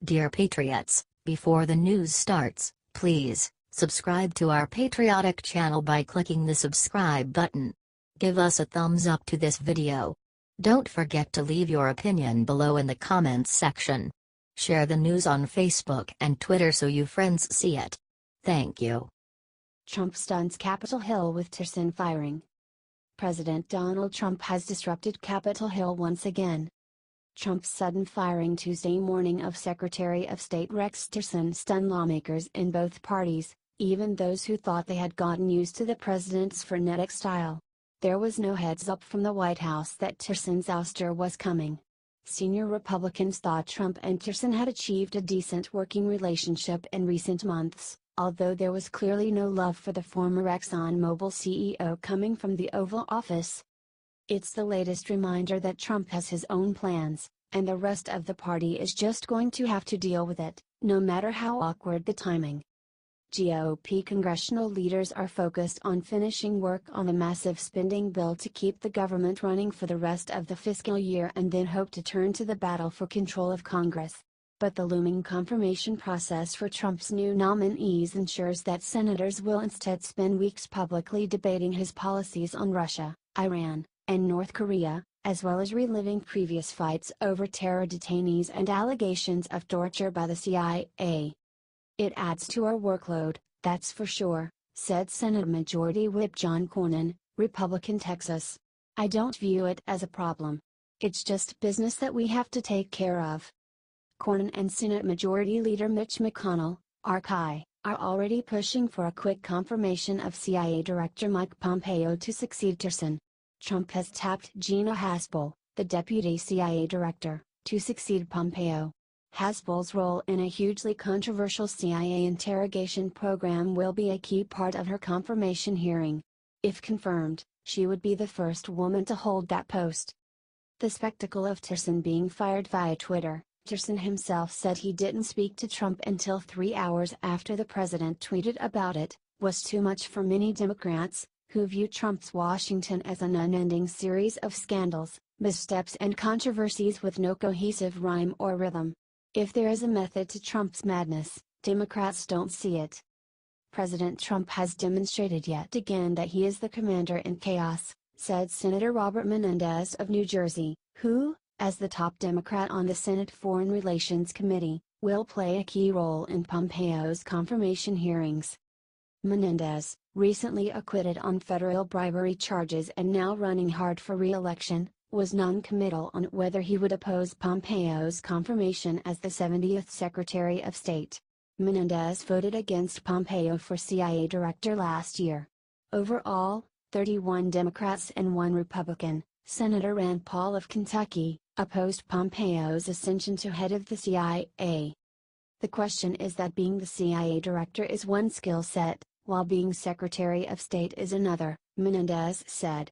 Dear Patriots, before the news starts, please subscribe to our patriotic channel by clicking the subscribe button. Give us a thumbs up to this video. Don't forget to leave your opinion below in the comments section. Share the news on Facebook and Twitter so you friends see it. Thank you. Trump stuns Capitol Hill with Tillerson firing. President Donald Trump has disrupted Capitol Hill once again. Trump's sudden firing Tuesday morning of Secretary of State Rex Tillerson stunned lawmakers in both parties, even those who thought they had gotten used to the president's frenetic style. There was no heads-up from the White House that Tillerson's ouster was coming. Senior Republicans thought Trump and Tillerson had achieved a decent working relationship in recent months, although there was clearly no love for the former ExxonMobil CEO coming from the Oval Office. It's the latest reminder that Trump has his own plans, and the rest of the party is just going to have to deal with it, no matter how awkward the timing. GOP congressional leaders are focused on finishing work on the massive spending bill to keep the government running for the rest of the fiscal year and then hope to turn to the battle for control of Congress. But the looming confirmation process for Trump's new nominees ensures that senators will instead spend weeks publicly debating his policies on Russia, Iran, and North Korea, as well as reliving previous fights over terror detainees and allegations of torture by the CIA. It adds to our workload, that's for sure, said Senate Majority Whip John Cornyn, Republican Texas. I don't view it as a problem. It's just business that we have to take care of. Cornyn and Senate Majority Leader Mitch McConnell, RK, are already pushing for a quick confirmation of CIA Director Mike Pompeo to succeed Tillerson. Trump has tapped Gina Haspel, the deputy CIA director, to succeed Pompeo. Haspel's role in a hugely controversial CIA interrogation program will be a key part of her confirmation hearing. If confirmed, she would be the first woman to hold that post. The spectacle of Tillerson being fired via Twitter. Tillerson himself said he didn't speak to Trump until 3 hours after the president tweeted about it, was too much for many Democrats, who view Trump's Washington as an unending series of scandals, missteps and controversies with no cohesive rhyme or rhythm. If there is a method to Trump's madness, Democrats don't see it. President Trump has demonstrated yet again that he is the commander in chaos, said Senator Robert Menendez of New Jersey, who, as the top Democrat on the Senate Foreign Relations Committee, will play a key role in Pompeo's confirmation hearings. Menendez, recently acquitted on federal bribery charges and now running hard for re-election, was non-committal on whether he would oppose Pompeo's confirmation as the 70th Secretary of State. Menendez voted against Pompeo for CIA director last year. Overall, 31 Democrats and 1 Republican, Senator Rand Paul of Kentucky, opposed Pompeo's ascension to head of the CIA. The question is that being the CIA director is one skill set, while being Secretary of State is another, Menendez said.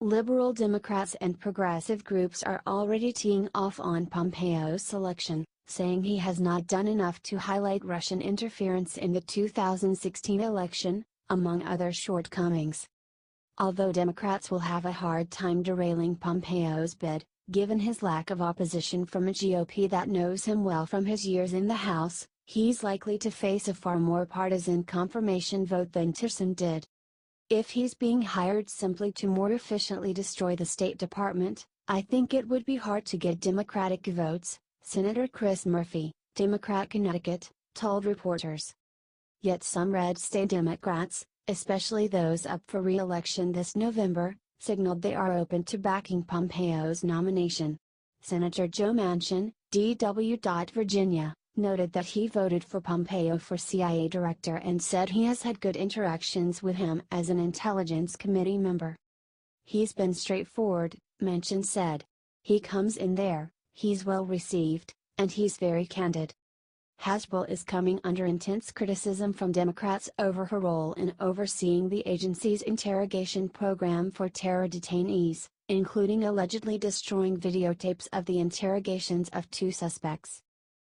Liberal Democrats and progressive groups are already teeing off on Pompeo's selection, saying he has not done enough to highlight Russian interference in the 2016 election, among other shortcomings. Although Democrats will have a hard time derailing Pompeo's bid, given his lack of opposition from a GOP that knows him well from his years in the House, he's likely to face a far more partisan confirmation vote than Tillerson did. If he's being hired simply to more efficiently destroy the State Department, I think it would be hard to get Democratic votes, Senator Chris Murphy, Democrat Connecticut, told reporters. Yet some red state Democrats, especially those up for re-election this November, signaled they are open to backing Pompeo's nomination. Senator Joe Manchin, D.W. Virginia, noted that he voted for Pompeo for CIA director and said he has had good interactions with him as an Intelligence Committee member. He's been straightforward, Manchin said. He comes in there, he's well received, and he's very candid. Haspel is coming under intense criticism from Democrats over her role in overseeing the agency's interrogation program for terror detainees, including allegedly destroying videotapes of the interrogations of 2 suspects.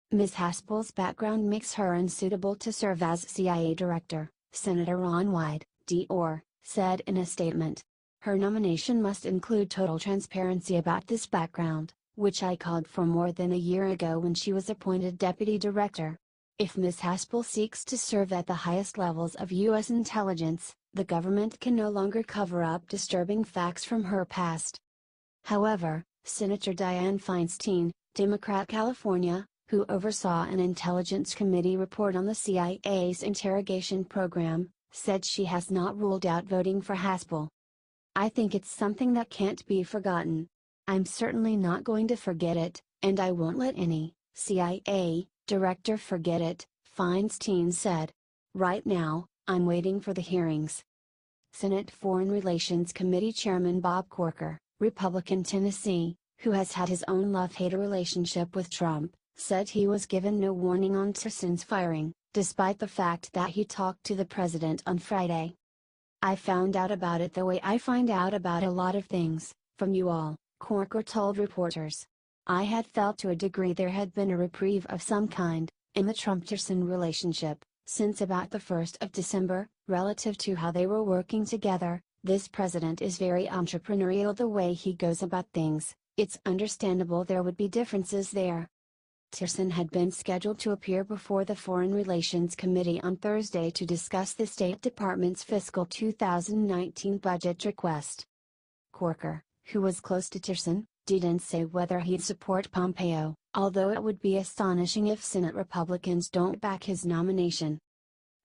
Ms. Haspel's background makes her unsuitable to serve as CIA director, Senator Ron Wyden, D.R., said in a statement. Her nomination must include total transparency about this background, which I called for more than a year ago when she was appointed deputy director. If Ms. Haspel seeks to serve at the highest levels of U.S. intelligence, the government can no longer cover up disturbing facts from her past. However, Senator Dianne Feinstein, Democrat California, who oversaw an Intelligence Committee report on the CIA's interrogation program, said she has not ruled out voting for Haspel. "I think it's something that can't be forgotten. I'm certainly not going to forget it, and I won't let any CIA director forget it," Feinstein said. "Right now, I'm waiting for the hearings." Senate Foreign Relations Committee Chairman Bob Corker, Republican Tennessee, who has had his own love-hate relationship with Trump, said he was given no warning on Tillerson's firing, despite the fact that he talked to the president on Friday. "I found out about it the way I find out about a lot of things, from you all," Corker told reporters. "I had felt to a degree there had been a reprieve of some kind, in the Trump-Tillerson relationship, since about the 1st of December, relative to how they were working together. This president is very entrepreneurial the way he goes about things. It's understandable there would be differences there." Tillerson had been scheduled to appear before the Foreign Relations Committee on Thursday to discuss the State Department's fiscal 2019 budget request. Corker, who was close to Tillerson, didn't say whether he'd support Pompeo, although it would be astonishing if Senate Republicans don't back his nomination.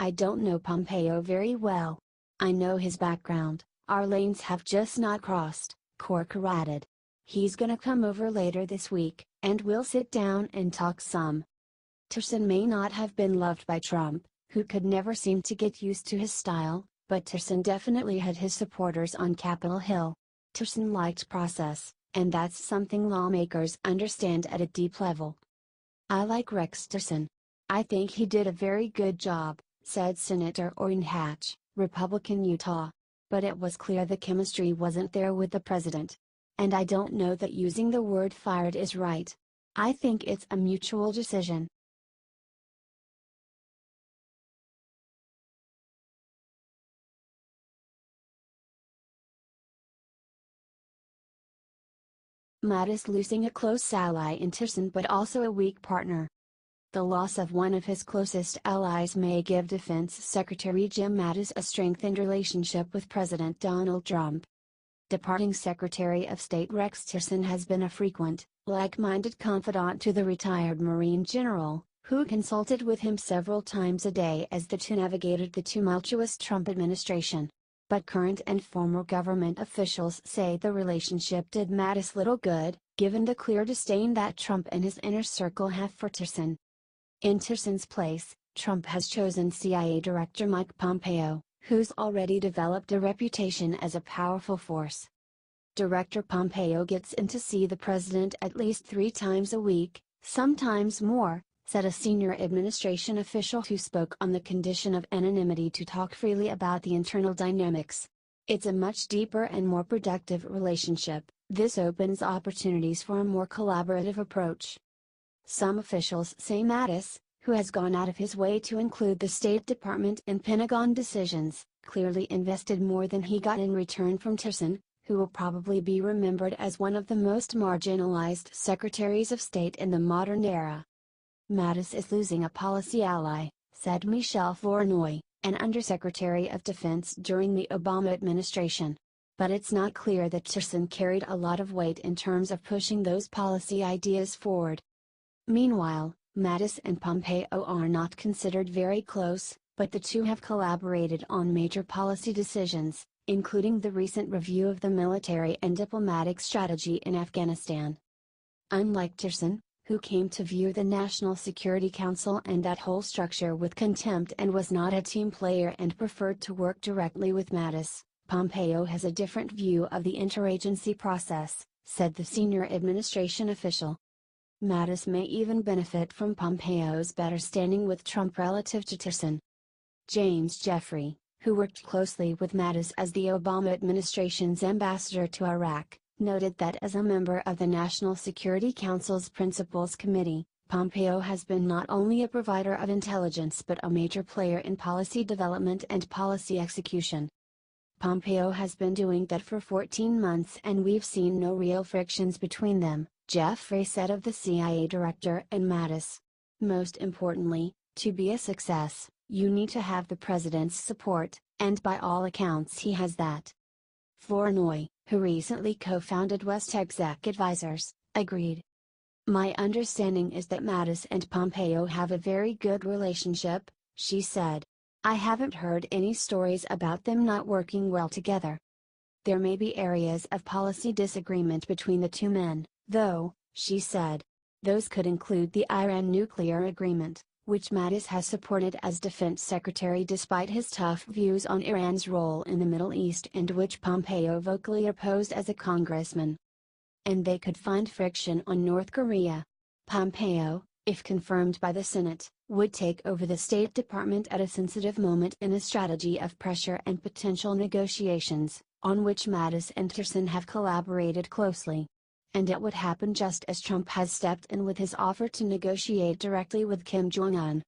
"I don't know Pompeo very well. I know his background, our lanes have just not crossed," Corker added. "He's gonna come over later this week, and we'll sit down and talk some." Tillerson may not have been loved by Trump, who could never seem to get used to his style, but Tillerson definitely had his supporters on Capitol Hill. Tillerson liked process, and that's something lawmakers understand at a deep level. "I like Rex Tillerson. I think he did a very good job," said Senator Orrin Hatch, Republican Utah. "But it was clear the chemistry wasn't there with the president. And I don't know that using the word fired is right. I think it's a mutual decision." Mattis losing a close ally in Tillerson but also a weak partner. The loss of one of his closest allies may give Defense Secretary Jim Mattis a strengthened relationship with President Donald Trump. Departing Secretary of State Rex Tillerson has been a frequent, like-minded confidant to the retired Marine general, who consulted with him several times a day as the two navigated the tumultuous Trump administration. But current and former government officials say the relationship did Mattis little good, given the clear disdain that Trump and his inner circle have for Tillerson. In Tillerson's place, Trump has chosen CIA Director Mike Pompeo, who's already developed a reputation as a powerful force. Director Pompeo gets in to see the president at least 3 times a week, sometimes more, said a senior administration official who spoke on the condition of anonymity to talk freely about the internal dynamics. "It's a much deeper and more productive relationship. This opens opportunities for a more collaborative approach." Some officials say Mattis, who has gone out of his way to include the State Department in Pentagon decisions, clearly invested more than he got in return from Tillerson, who will probably be remembered as one of the most marginalized secretaries of state in the modern era. "Mattis is losing a policy ally," said Michelle Flournoy, an undersecretary of defense during the Obama administration. "But it's not clear that Tillerson carried a lot of weight in terms of pushing those policy ideas forward." Meanwhile, Mattis and Pompeo are not considered very close, but the two have collaborated on major policy decisions, including the recent review of the military and diplomatic strategy in Afghanistan. Unlike Tillerson, who came to view the National Security Council and that whole structure with contempt and was not a team player and preferred to work directly with Mattis, Pompeo has a different view of the interagency process, said the senior administration official. Mattis may even benefit from Pompeo's better standing with Trump relative to Tillerson. James Jeffrey, who worked closely with Mattis as the Obama administration's ambassador to Iraq, noted that as a member of the National Security Council's Principals Committee, Pompeo has been not only a provider of intelligence but a major player in policy development and policy execution. Pompeo has been doing that for 14 months and we've seen no real frictions between them, Jeffrey said of the CIA director and Mattis. Most importantly, to be a success, you need to have the president's support, and by all accounts he has that. Flournoy, who recently co-founded West Exec Advisors, agreed. My understanding is that Mattis and Pompeo have a very good relationship, she said. I haven't heard any stories about them not working well together. There may be areas of policy disagreement between the two men, though, she said. Those could include the Iran nuclear agreement, which Mattis has supported as defense secretary despite his tough views on Iran's role in the Middle East, and which Pompeo vocally opposed as a congressman. And they could find friction on North Korea. Pompeo, if confirmed by the Senate, would take over the State Department at a sensitive moment in a strategy of pressure and potential negotiations, on which Mattis and Tillerson have collaborated closely. And it would happen just as Trump has stepped in with his offer to negotiate directly with Kim Jong-un.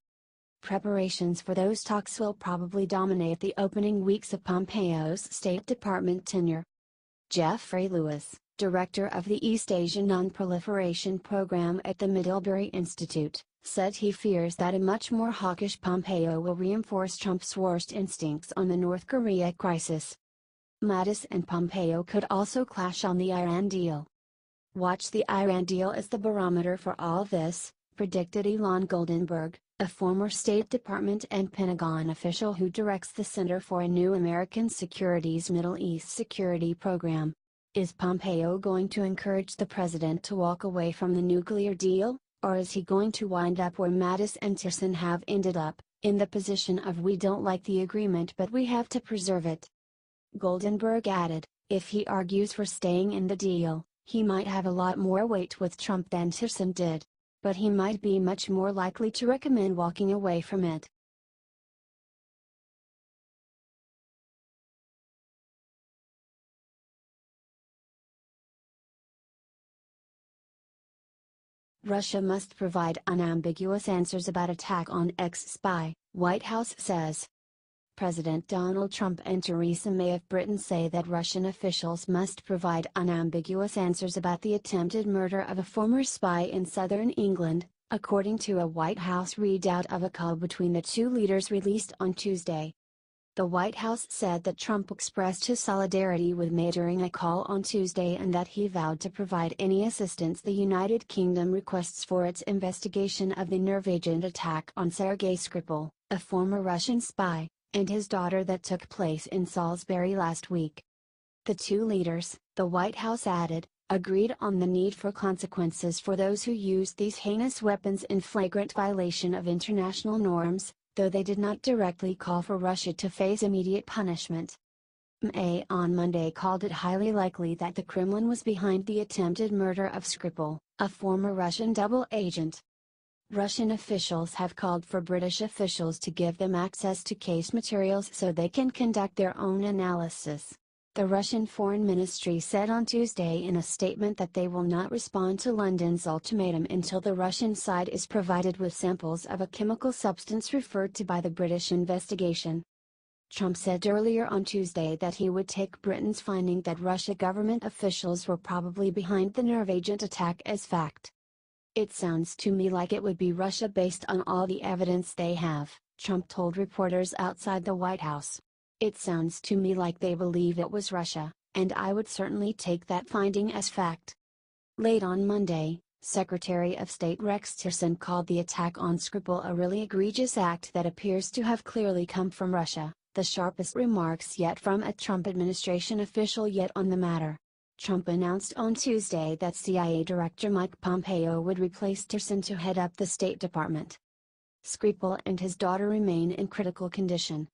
Preparations for those talks will probably dominate the opening weeks of Pompeo's State Department tenure. Jeffrey Lewis, director of the East Asian Non-Proliferation Program at the Middlebury Institute, said he fears that a much more hawkish Pompeo will reinforce Trump's worst instincts on the North Korea crisis. Mattis and Pompeo could also clash on the Iran deal. Watch the Iran deal as the barometer for all this, predicted Elon Goldenberg, a former State Department and Pentagon official who directs the Center for a New American Securities Middle East Security Program. Is Pompeo going to encourage the president to walk away from the nuclear deal, or is he going to wind up where Mattis and Tillerson have ended up, in the position of we don't like the agreement but we have to preserve it? Goldenberg added, if he argues for staying in the deal, he might have a lot more weight with Trump than Tillerson did. But he might be much more likely to recommend walking away from it. Russia must provide unambiguous answers about attack on ex-spy, White House says. President Donald Trump and Theresa May of Britain say that Russian officials must provide unambiguous answers about the attempted murder of a former spy in southern England, according to a White House readout of a call between the two leaders released on Tuesday. The White House said that Trump expressed his solidarity with May during a call on Tuesday and that he vowed to provide any assistance the United Kingdom requests for its investigation of the nerve agent attack on Sergei Skripal, a former Russian spy, and his daughter that took place in Salisbury last week. The two leaders, the White House added, agreed on the need for consequences for those who use these heinous weapons in flagrant violation of international norms, though they did not directly call for Russia to face immediate punishment. May on Monday called it highly likely that the Kremlin was behind the attempted murder of Skripal, a former Russian double agent. Russian officials have called for British officials to give them access to case materials so they can conduct their own analysis. The Russian Foreign Ministry said on Tuesday in a statement that they will not respond to London's ultimatum until the Russian side is provided with samples of a chemical substance referred to by the British investigation. Trump said earlier on Tuesday that he would take Britain's finding that Russia government officials were probably behind the nerve agent attack as fact. It sounds to me like it would be Russia based on all the evidence they have, Trump told reporters outside the White House. It sounds to me like they believe it was Russia, and I would certainly take that finding as fact. Late on Monday, Secretary of State Rex Tillerson called the attack on Skripal a really egregious act that appears to have clearly come from Russia, the sharpest remarks yet from a Trump administration official yet on the matter. Trump announced on Tuesday that CIA Director Mike Pompeo would replace Tillerson to head up the State Department. Skripal and his daughter remain in critical condition,